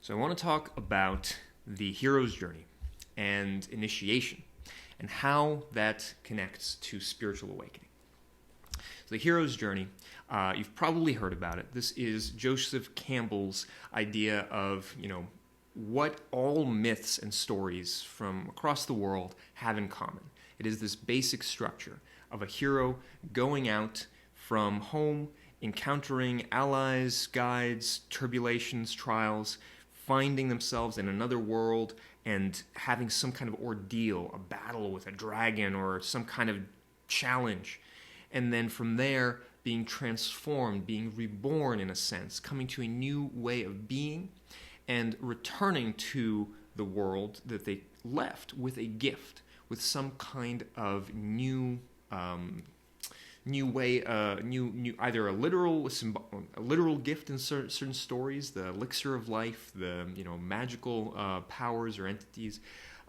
So I want to talk about the hero's journey and initiation and how that connects to spiritual awakening. So the hero's journey, you've probably heard about it. This is Joseph Campbell's idea of, what all myths and stories from across the world have in common. It is this basic structure of a hero going out from home, encountering allies, guides, tribulations, trials, finding themselves in another world and having some kind of ordeal, a battle with a dragon or some kind of challenge. And then from there, being transformed, being reborn in a sense, coming to a new way of being and returning to the world that they left with a gift, with some kind of new way, either a literal gift in certain stories, the elixir of life, the magical powers or entities,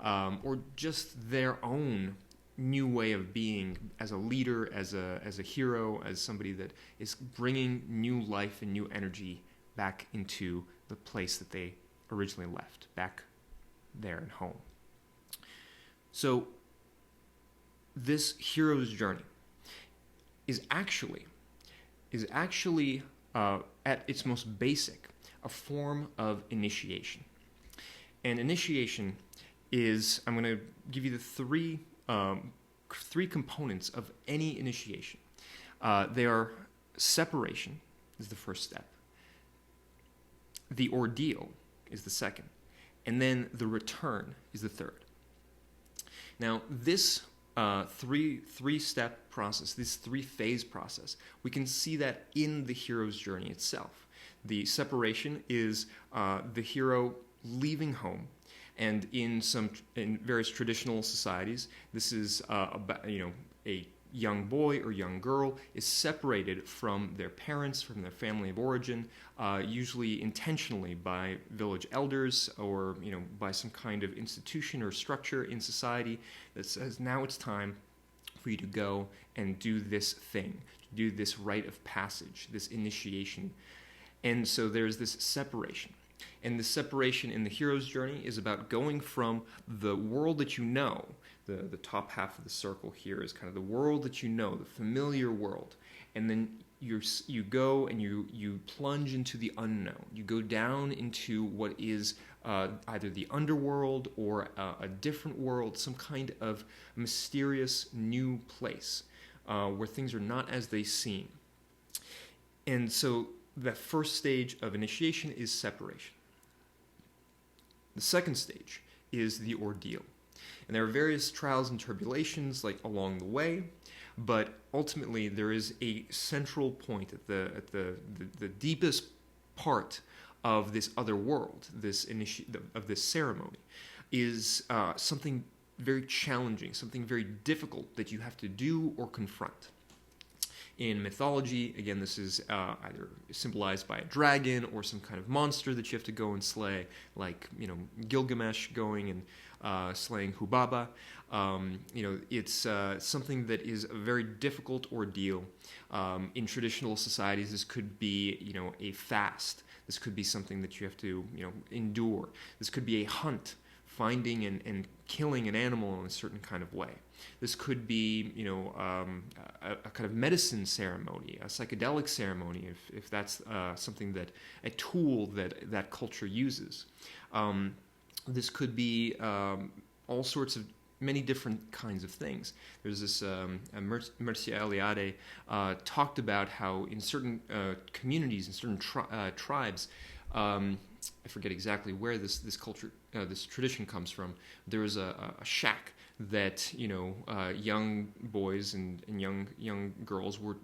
or just their own new way of being as a leader, as a hero, as somebody that is bringing new life and new energy back into the place that they originally left, back there at home. So this hero's journey is actually at its most basic a form of initiation. And initiation is, I'm going to give you the three components of any initiation. They are separation is the first step, the ordeal is the second, and then the return is the third. Now, this three-step process, this three-phase process, we can see that in the hero's journey itself. The separation is the hero leaving home, and in various traditional societies, this is about a young boy or young girl is separated from their parents, from their family of origin, usually intentionally by village elders or by some kind of institution or structure in society that says now it's time for you to go and do this thing, do this rite of passage, this initiation. And so there's this separation. And the separation in the hero's journey is about going from the world that you know. The top half of the circle here is kind of the world that you know, the familiar world. And then you go and you plunge into the unknown. You go down into what is either the underworld or a different world, some kind of mysterious new place where things are not as they seem. And so the first stage of initiation is separation. The second stage is the ordeal. And there are various trials and tribulations along the way, but ultimately there is a central point at the deepest part of this other world, of this ceremony, is something very challenging, something very difficult that you have to do or confront. In mythology, again, this is either symbolized by a dragon or some kind of monster that you have to go and slay, like Gilgamesh going and slaying Humbaba. It's something that is a very difficult ordeal. In traditional societies, this could be a fast. This could be something that you have to endure. This could be a hunt, finding and killing an animal in a certain kind of way. This could be, a kind of medicine ceremony, a psychedelic ceremony, if that's a tool that culture uses. This could be all sorts of many different kinds of things. There's this Mircea Eliade talked about how in certain communities, in certain tribes, I forget exactly where this culture, this tradition comes from. There was a shack that young boys and young girls were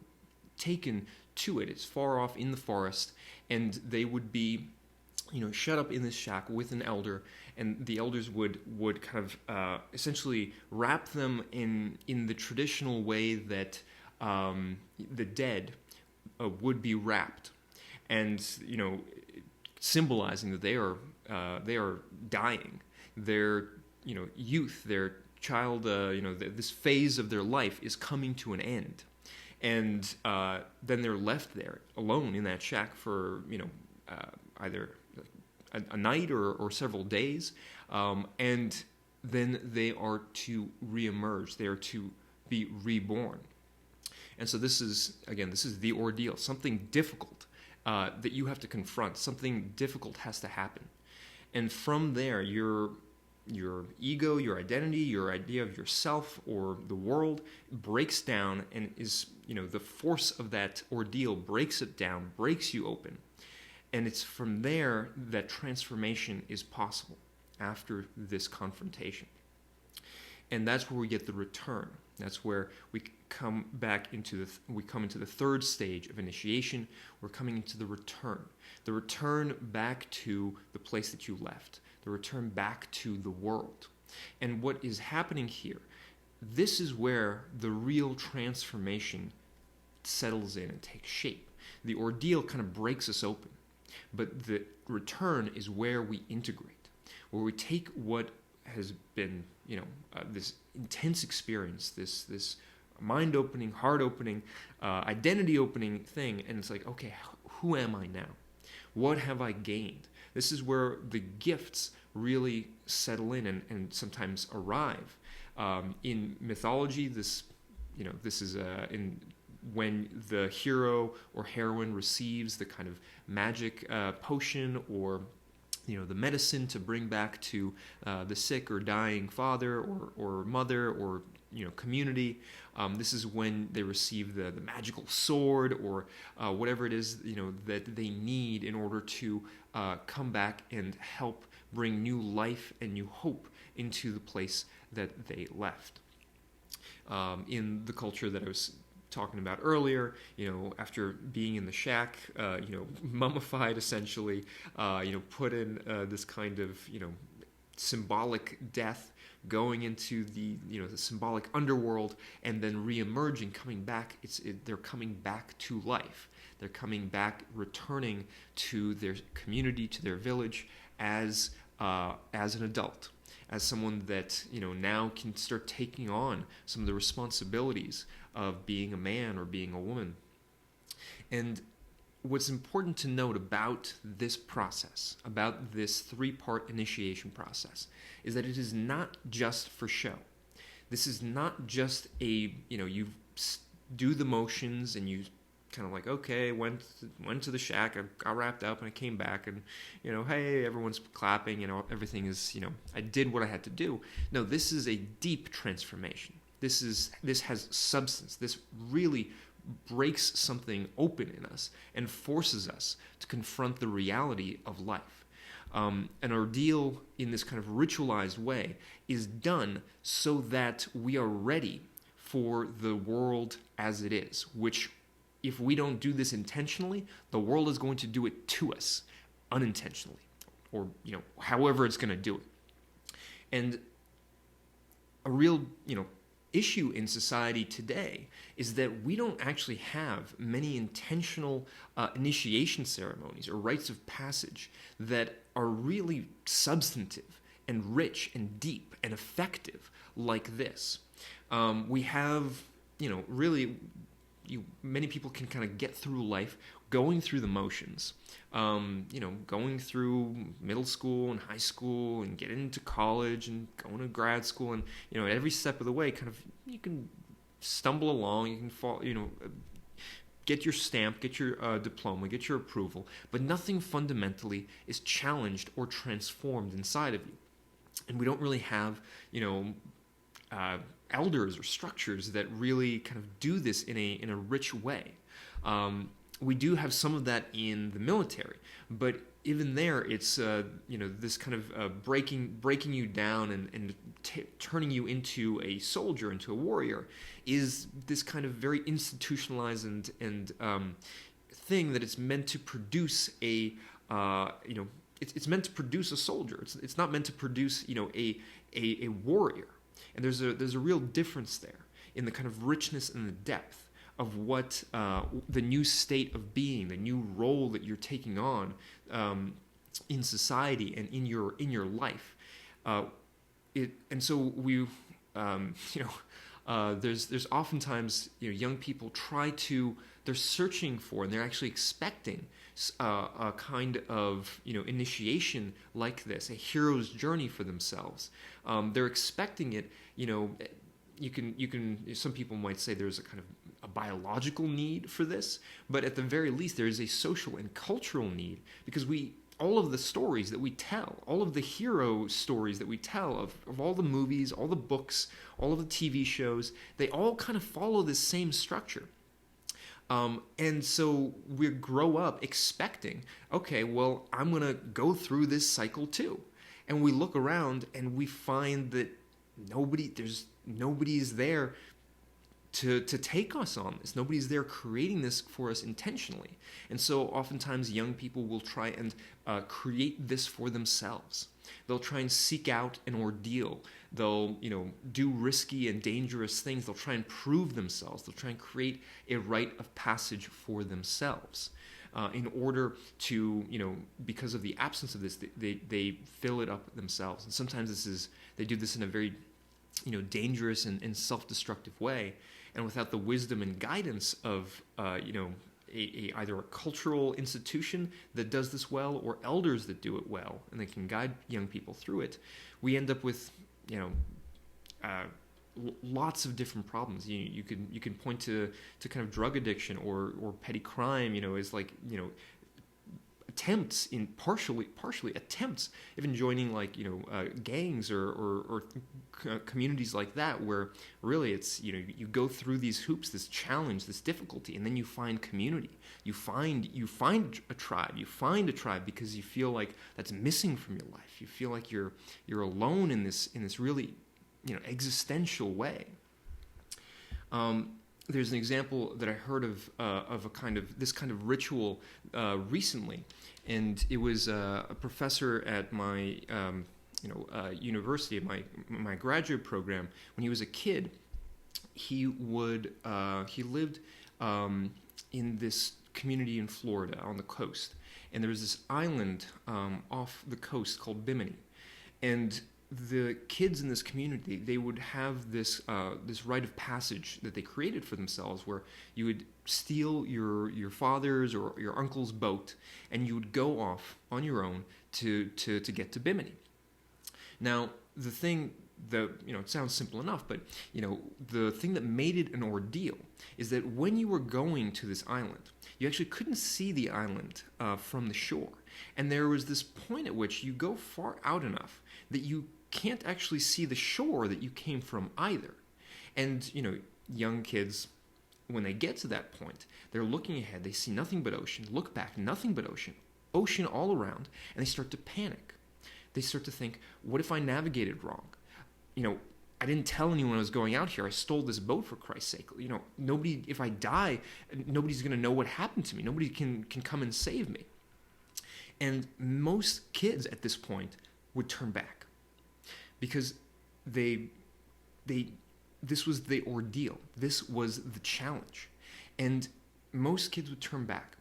taken to it. It's far off in the forest, and they would be shut up in this shack with an elder, and the elders would kind of essentially wrap them in the traditional way that the dead would be wrapped, and symbolizing that they are dying. Their youth, their child, this phase of their life is coming to an end, and then they're left there alone in that shack for either a night or several days, and then they are to reemerge. They are to be reborn. And so this is the ordeal, something difficult that you have to confront. Something difficult has to happen. And from there, your ego, your identity, your idea of yourself or the world breaks down, and is, the force of that ordeal breaks it down, breaks you open. And it's from there that transformation is possible after this confrontation. And that's where we get the return. That's where we come back into the third stage of initiation. We're coming into the return back to the place that you left, the return back to the world. And what is happening here, this is where the real transformation settles in and takes shape. The ordeal kind of breaks us open, but the return is where we integrate, where we take what has been, this intense experience, this mind-opening, heart-opening, identity-opening thing, and it's like, okay, who am I now? What have I gained? This is where the gifts really settle in and sometimes arrive. In mythology, this is when the hero or heroine receives the kind of magic potion or the medicine to bring back to the sick or dying father or mother or community. This is when they receive the magical sword or whatever it is that they need in order to come back and help bring new life and new hope into the place that they left. In the culture that I was talking about earlier, after being in the shack, mummified essentially, put in this kind of, symbolic death, going into the, the symbolic underworld, and then re-emerging, coming back. They're coming back to life. They're coming back, returning to their community, to their village, as an adult, as someone that now can start taking on some of the responsibilities of being a man or being a woman. And what's important to note about this process, about this 3-part initiation process, is that it is not just for show. This is not just you do the motions and you kind of like, okay, went to the shack, I got wrapped up and I came back and, hey, everyone's clapping, everything is, I did what I had to do. No, this is a deep transformation. This has substance. This really breaks something open in us and forces us to confront the reality of life. An ordeal in this kind of ritualized way is done so that we are ready for the world as it is, which, if we don't do this intentionally, the world is going to do it to us unintentionally, or however it's going to do it. And a real issue in society today is that we don't actually have many intentional initiation ceremonies or rites of passage that are really substantive and rich and deep and effective like this. We have, really, many people can kind of get through life going through the motions, going through middle school and high school and getting into college and going to grad school, and at every step of the way, kind of you can stumble along, you can fall, get your stamp, get your diploma, get your approval, but nothing fundamentally is challenged or transformed inside of you, and we don't really have elders or structures that really kind of do this in a rich way. We do have some of that in the military, but even there, it's this kind of breaking you down and turning you into a soldier, into a warrior, is this kind of very institutionalized and thing that it's meant to produce a it's meant to produce a soldier. It's not meant to produce a warrior. And there's a real difference there in the kind of richness and the depth of what the new state of being, the new role that you're taking on in society and in your life. And so we, there's oftentimes young people they're searching for and they're actually expecting a kind of initiation like this, a hero's journey for themselves. They're expecting it. Some people might say there's a kind of a biological need for this, but at the very least there is a social and cultural need, because all of the stories that we tell, all of the hero stories that we tell of all the movies, all the books, all of the TV shows, they all kind of follow this same structure. And so we grow up expecting, okay, well, I'm going to go through this cycle too. And we look around and we find that nobody is there to take us on this. Nobody's there creating this for us intentionally. And so oftentimes young people will try and create this for themselves. They'll try and seek out an ordeal. They'll, do risky and dangerous things. They'll try and prove themselves. They'll try and create a rite of passage for themselves. In order to, because of the absence of this, they fill it up themselves. And sometimes they do this in a very, dangerous and self-destructive way. And without the wisdom and guidance of, either a cultural institution that does this well, or elders that do it well, and they can guide young people through it, we end up with, lots of different problems. You can point to kind of drug addiction or petty crime, as like, attempts in partially attempts, even joining like gangs or communities like that, where really it's you go through these hoops, this challenge, this difficulty, and then you find community, you find a tribe because you feel like that's missing from your life. You feel like you're alone in this really existential way. There's an example that I heard of this kind of ritual recently, and it was a professor at my university, my graduate program. When he was a kid, he lived in this community in Florida on the coast, and there was this island off the coast called Bimini, and the kids in this community, they would have this rite of passage that they created for themselves, where you would steal your father's or your uncle's boat, and you would go off on your own to get to Bimini. Now, the thing that, it sounds simple enough, but, the thing that made it an ordeal is that when you were going to this island, you actually couldn't see the island from the shore. And there was this point at which you go far out enough that you can't actually see the shore that you came from either. And, young kids, when they get to that point, they're looking ahead, they see nothing but ocean, look back, nothing but ocean all around, and they start to panic. They start to think, what if I navigated wrong? I didn't tell anyone I was going out here. I stole this boat, for Christ's sake. Nobody, if I die, nobody's going to know what happened to me. Nobody can come and save me. And most kids at this point would turn back, because this was the ordeal. This was the challenge. And most kids would turn back.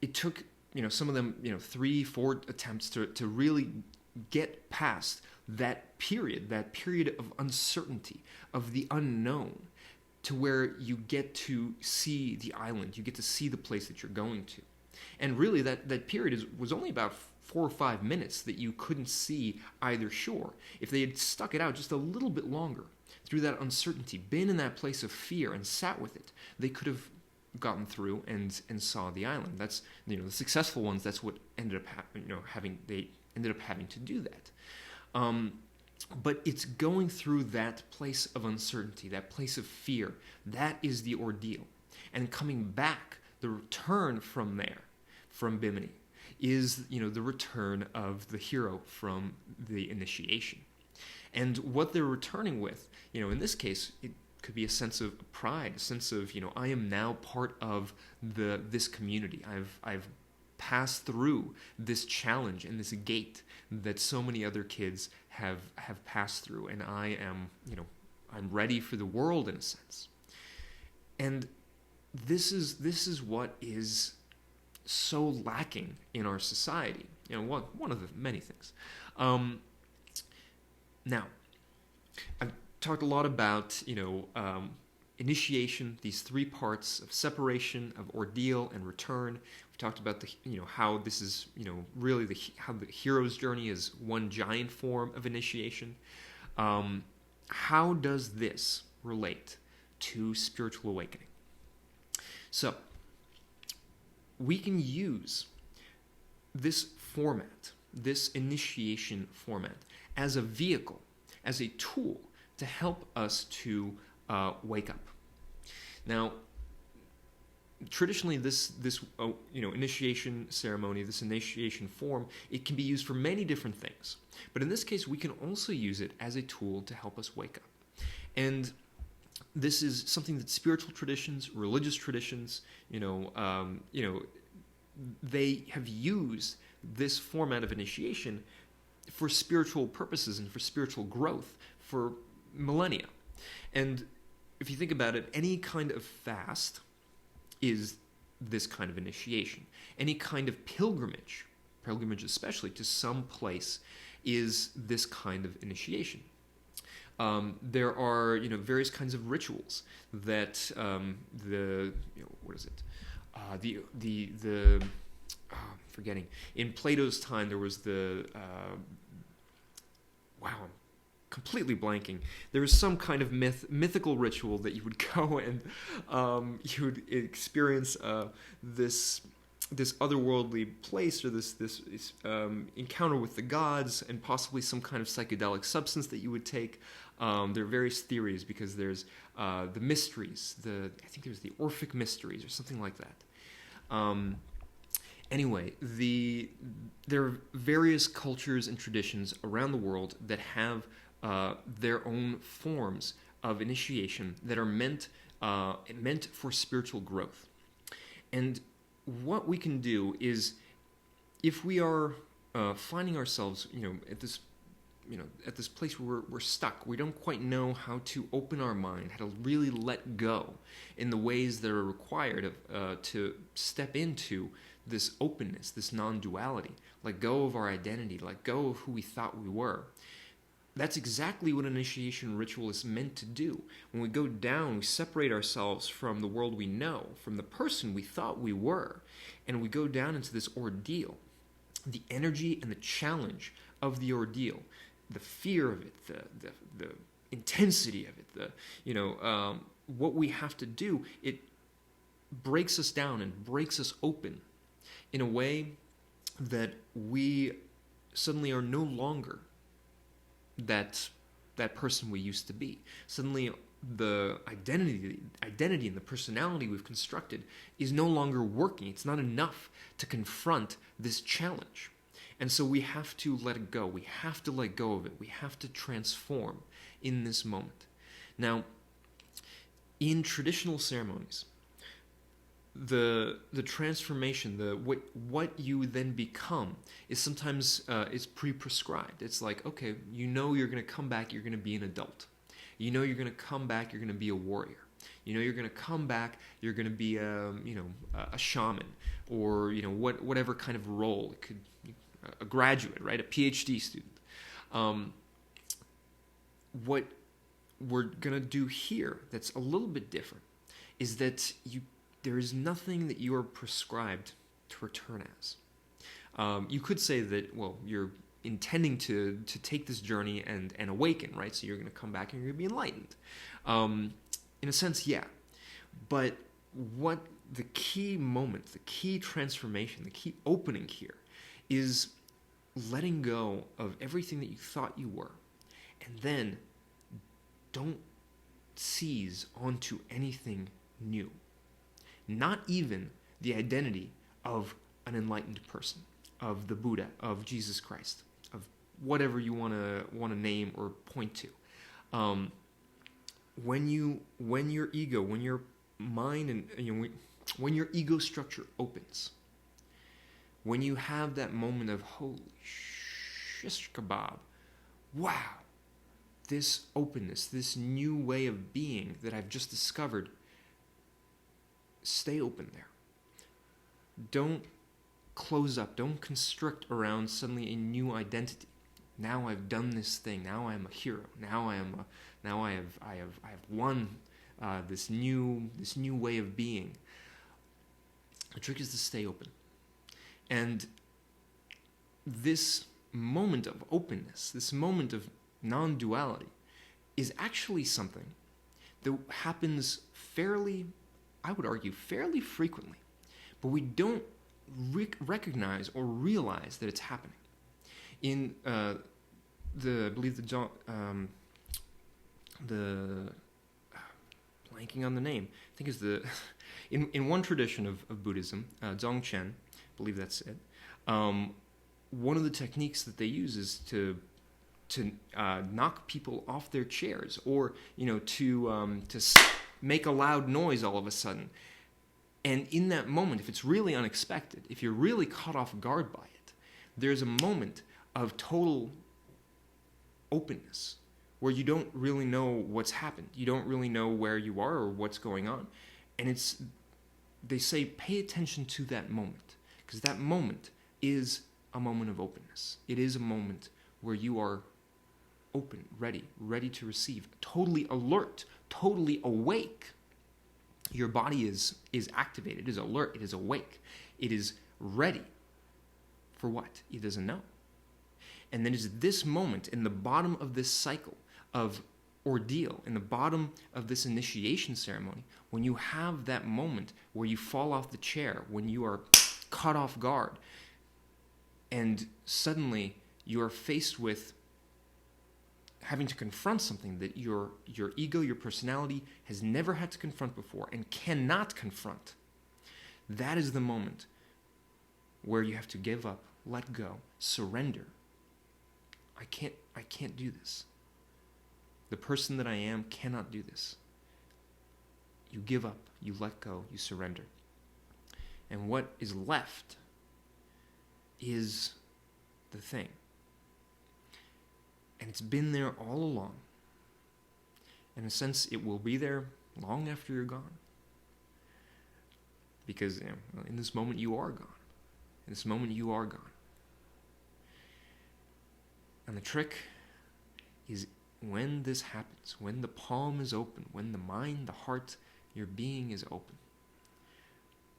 It took, some of them, 3-4 attempts to really get past that period of uncertainty, of the unknown, to where you get to see the island, you get to see the place that you're going to. And really that period was only about 4 or 5 minutes that you couldn't see either shore. If they had stuck it out just a little bit longer through that uncertainty, been in that place of fear and sat with it, they could have gotten through and saw the island. That's, the successful ones, that's what ended up they ended up having to do that. But it's going through that place of uncertainty, that place of fear, that is the ordeal. And coming back, the return from there, from Bimini, is, the return of the hero from the initiation. And what they're returning with, in this case, it could be a sense of pride, a sense of, I am now part of this community. I've passed through this challenge and this gate that so many other kids have passed through, and I am, I'm ready for the world in a sense. And this is what is so lacking in our society. One of the many things. Now, I've talked a lot about initiation, these three parts of separation, of ordeal, and return. We talked about how this is really how the hero's journey is one giant form of initiation. How does this relate to spiritual awakening? So we can use this format, this initiation format, as a vehicle, as a tool to help us to wake up. Now, traditionally, this initiation ceremony, this initiation form, it can be used for many different things. But in this case, we can also use it as a tool to help us wake up. And this is something that spiritual traditions, religious traditions, they have used this format of initiation for spiritual purposes and for spiritual growth for millennia. And if you think about it, any kind of fast is this kind of initiation. Any kind of pilgrimage especially to some place, is this kind of initiation. There are various kinds of rituals that forgetting. In Plato's time, there was I'm completely blanking. There was some kind of mythical ritual that you would go and you would experience this otherworldly place, or this encounter with the gods, and possibly some kind of psychedelic substance that you would take. There are various theories, because there's the mysteries. I think there's the Orphic mysteries or something like that. Anyway, there are various cultures and traditions around the world that have their own forms of initiation that are meant for spiritual growth. And what we can do is, if we are finding ourselves, at this place where we're stuck, we don't quite know how to open our mind, how to really let go in the ways that are required to step into this openness, this non-duality, let go of our identity, let go of who we thought we were. That's exactly what an initiation ritual is meant to do. When we go down, we separate ourselves from the world we know, from the person we thought we were, and we go down into this ordeal. The energy and the challenge of the ordeal, the fear of it, the intensity of it, what we have to do, it breaks us down and breaks us open in a way that we suddenly are no longer that person we used to be. Suddenly the identity and the personality we've constructed is no longer working. It's not enough to confront this challenge. And so we have to let it go. We have to let go of it. We have to transform in this moment. Now, in traditional ceremonies, the transformation, what you then become, is sometimes is pre-prescribed. It's like, okay, you're going to come back, you're going to be an adult. You're going to come back, you're going to be a warrior. You're going to come back, you're going to be a shaman, or whatever kind of role. It could a graduate, right? A PhD student. What we're going to do here that's a little bit different is that there is nothing that you are prescribed to return as. You could say that, well, you're intending to take this journey and awaken, right? So you're going to come back and you're going to be enlightened. In a sense, yeah. But what the key moment, the key transformation, the key opening here is letting go of everything that you thought you were, and then don't seize onto anything new. Not even the identity of an enlightened person, of the Buddha, of Jesus Christ, of whatever you want to name or point to. When your ego, when your mind, and when your ego structure opens, when you have that moment of holy shish kebab, wow, this openness, this new way of being that I've just discovered, stay open there. Don't close up. Don't constrict around suddenly a new identity. Now I've done this thing. Now I'm a hero. Now I have won this new way of being. The trick is to stay open. And this moment of openness, this moment of non-duality, is actually something that happens I would argue, fairly frequently. But we don't recognize or realize that it's happening. In I believe blanking on the name. I think it's in one tradition of Buddhism, Dzogchen, I believe that's it. One of the techniques that they use is to knock people off their chairs, or to make a loud noise all of a sudden. And in that moment, if it's really unexpected, if you're really caught off guard by it, there's a moment of total openness where you don't really know what's happened. You don't really know where you are or what's going on. And they say pay attention to that moment, because that moment is a moment of openness. It is a moment where you are open, ready to receive, totally alert, totally awake. Your body is activated, it is alert, it is awake, it is ready for what? It doesn't know. And then it's this moment in the bottom of this cycle of ordeal, in the bottom of this initiation ceremony, when you have that moment where you fall off the chair, when you are caught off guard, and suddenly you are faced with having to confront something that your ego, your personality has never had to confront before and cannot confront. That is the moment where you have to give up, let go, surrender. I can't do this. The person that I am cannot do this. You give up, you let go, you surrender. And what is left is the thing. And it's been there all along. In a sense, it will be there long after you're gone. Because in this moment, you are gone. In this moment, you are gone. And the trick is when this happens, when the palm is open, when the mind, the heart, your being is open,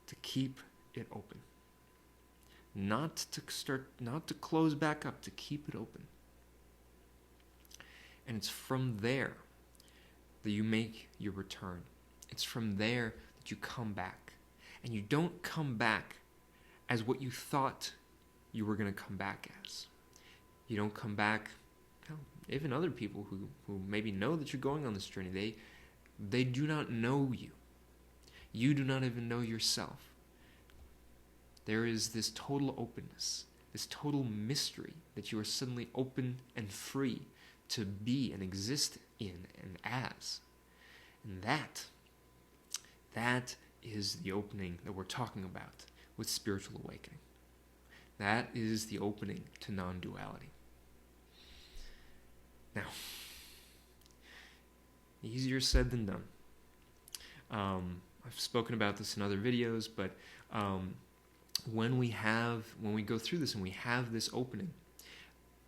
to keep it open. Not to close back up, to keep it open. And it's from there that you make your return. It's from there that you come back. And you don't come back as what you thought you were going to come back as. You don't come back, even other people who maybe know that you're going on this journey, they do not know you. You do not even know yourself. There is this total openness, this total mystery that you are suddenly open and free to be and exist in and as. And that is the opening that we're talking about with spiritual awakening. That is the opening to non-duality. Now, easier said than done. I've spoken about this in other videos, but when we go through this and we have this opening,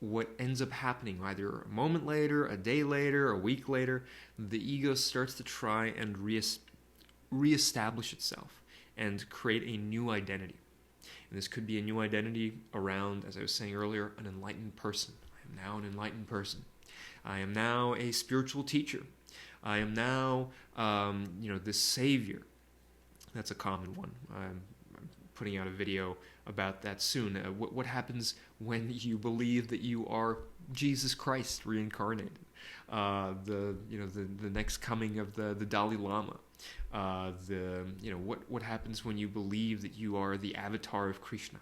what ends up happening, either a moment later, a day later, a week later, the ego starts to try and reestablish itself and create a new identity. And this could be a new identity around, as I was saying earlier, an enlightened person. I am now an enlightened person. I am now a spiritual teacher. I am now, this savior. That's a common one. I'm putting out a video about that soon. What happens when you believe that you are Jesus Christ reincarnated? The next coming of the Dalai Lama. What happens when you believe that you are the avatar of Krishna?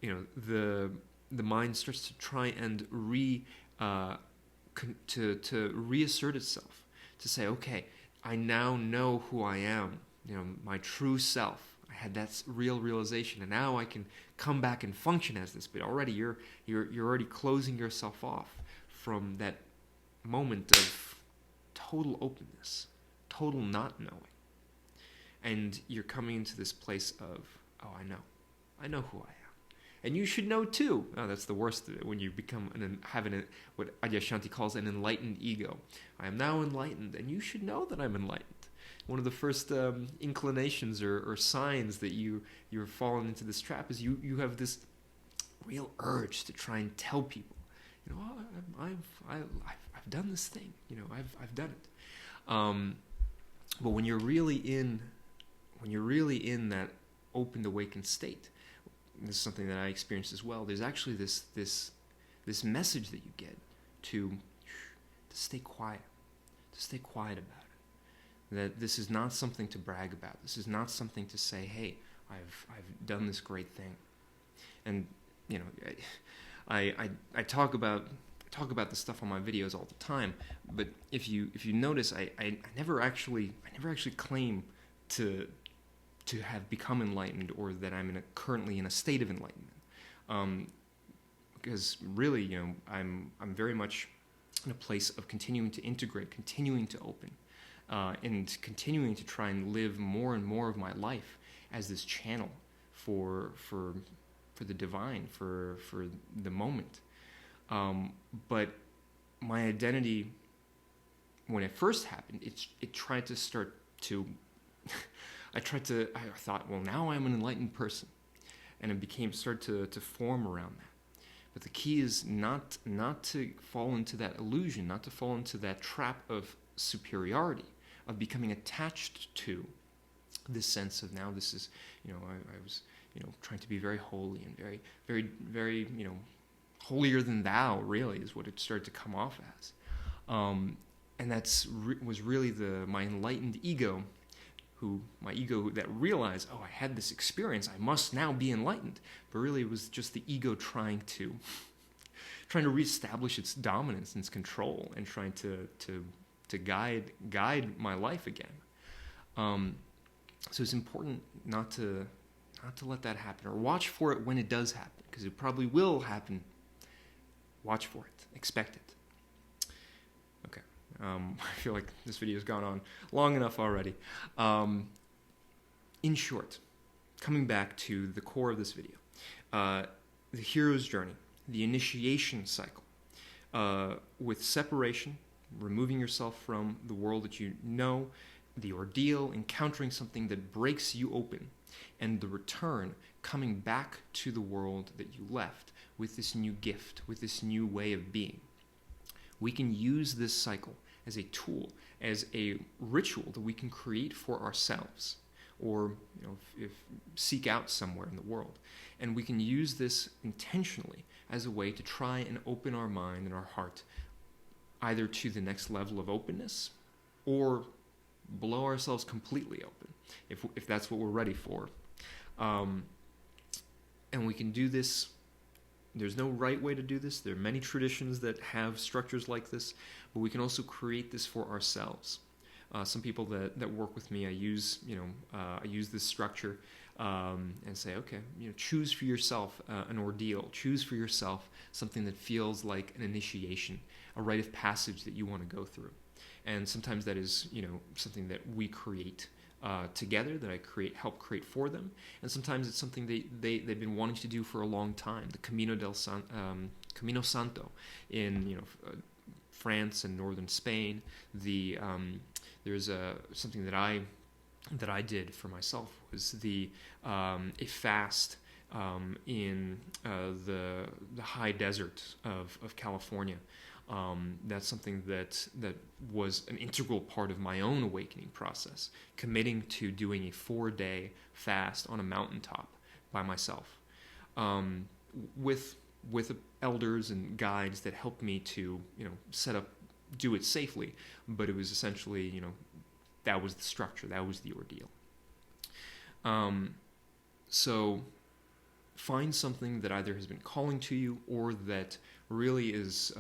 The mind starts to try and to reassert itself, to say, okay, I now know who I am, my true self. I had that real realization, and now I can come back and function as this. But already you're already closing yourself off from that moment of total openness, total not knowing, and you're coming into this place of, oh, I know who I am. and you should know too. Oh, that's the worst when you become what Adyashanti calls an enlightened ego. I am now enlightened, and you should know that I'm enlightened. One of the first inclinations or signs that you're fallen into this trap is you have this real urge to try and tell people, I've done this thing, I've done it. But when you're really in that opened, awakened state, this is something that I experienced as well. There's actually this message that you get to stay quiet, about it. That this is not something to brag about. This is not something to say, hey, I've done this great thing. And I talk about this stuff on my videos all the time. But if you notice, I never actually claim to have become enlightened, or that I'm currently in a state of enlightenment. Because really, I'm very much in a place of continuing to integrate, continuing to open, and continuing to try and live more and more of my life as this channel for the divine, for the moment. But my identity, when it first happened, it tried to start to. I thought, well, now I'm an enlightened person, and it started to form around that. But the key is not to fall into that illusion, not to fall into that trap of superiority, of becoming attached to this sense of, now this is, I was, trying to be very holy and very, very, very, holier than thou, really, is what it started to come off as. And was really my enlightened ego, that realized, oh, I had this experience, I must now be enlightened. But really it was just the ego trying to reestablish its dominance and its control, and trying to guide my life again. So it's important not to let that happen, or watch for it when it does happen, because it probably will happen. Watch for it, expect it. Okay. I feel like this video has gone on long enough already. In short, coming back to the core of this video, the hero's journey, the initiation cycle, with separation, removing yourself from the world that you know, the ordeal, encountering something that breaks you open, and the return, coming back to the world that you left with this new gift, with this new way of being. We can use this cycle as a tool, as a ritual that we can create for ourselves, or if seek out somewhere in the world. And we can use this intentionally as a way to try and open our mind and our heart either to the next level of openness, or blow ourselves completely open, if that's what we're ready for. And we can do this. There's no right way to do this. There are many traditions that have structures like this, but we can also create this for ourselves. Some people that work with me, I use this structure and say, okay, choose for yourself an ordeal. Choose for yourself something that feels like an initiation, a rite of passage that you want to go through. And sometimes that is something that we create together, that I help create for them, and sometimes it's something they've been wanting to do for a long time. The Camino Santo in France and northern Spain. There's something that I did for myself was a fast in the high desert of California. That's something that was an integral part of my own awakening process, committing to doing a 4-day fast on a mountaintop by myself, with elders and guides that helped me to do it safely. But it was essentially that was the structure, that was the ordeal. So find something that either has been calling to you or that really is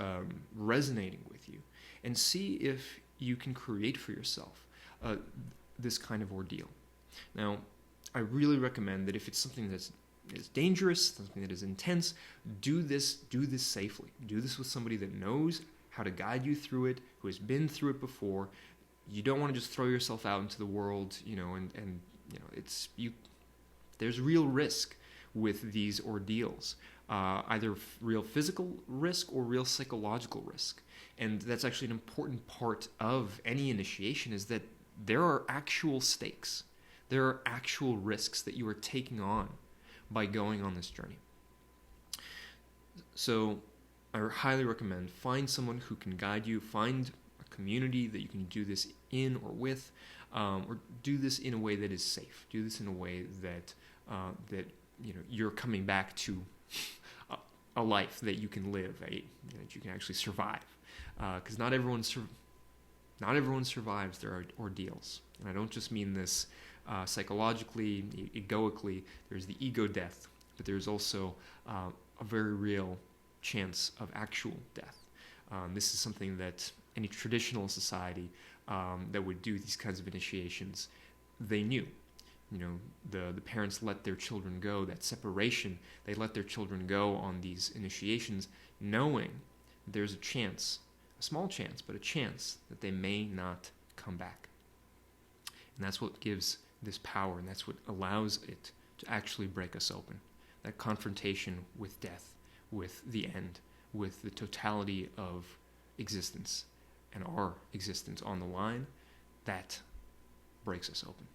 resonating with you, and see if you can create for yourself this kind of ordeal. Now, I really recommend that if it's something that's dangerous, something that is intense, do this safely. Do this with somebody that knows how to guide you through it, who has been through it before. You don't want to just throw yourself out into the world, and it's you. There's real risk with these ordeals, either real physical risk or real psychological risk. And that's actually an important part of any initiation, is that there are actual stakes. There are actual risks that you are taking on by going on this journey. So I highly recommend find someone who can guide you, find a community that you can do this in or with, or do this in a way that is safe. Do this in a way that you're coming back to a life that you can live, that you can actually survive. Because not everyone survives their ordeals, and I don't just mean this psychologically, egoically. There's the ego death, but there's also a very real chance of actual death. This is something that any traditional society that would do these kinds of initiations, they knew. The parents let their children go, that separation, they let their children go on these initiations, knowing there's a chance, a small chance, but a chance that they may not come back. And that's what gives this power, and that's what allows it to actually break us open. That confrontation with death, with the end, with the totality of existence and our existence on the line, that breaks us open.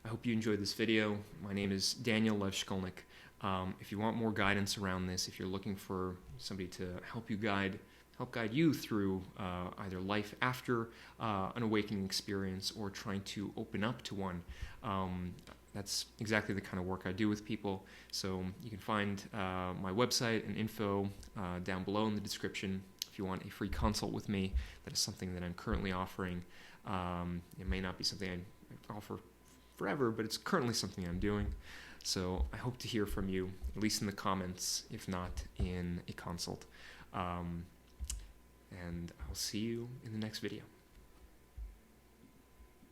I hope you enjoyed this video. My name is Daniel Lev Shkolnik. If you want more guidance around this, if you're looking for somebody to help guide you through either life after an awakening experience or trying to open up to one, that's exactly the kind of work I do with people. So you can find my website and info down below in the description. If you want a free consult with me, that is something that I'm currently offering. It may not be something I offer forever, but it's currently something I'm doing. So I hope to hear from you, at least in the comments, if not in a consult. And I'll see you in the next video.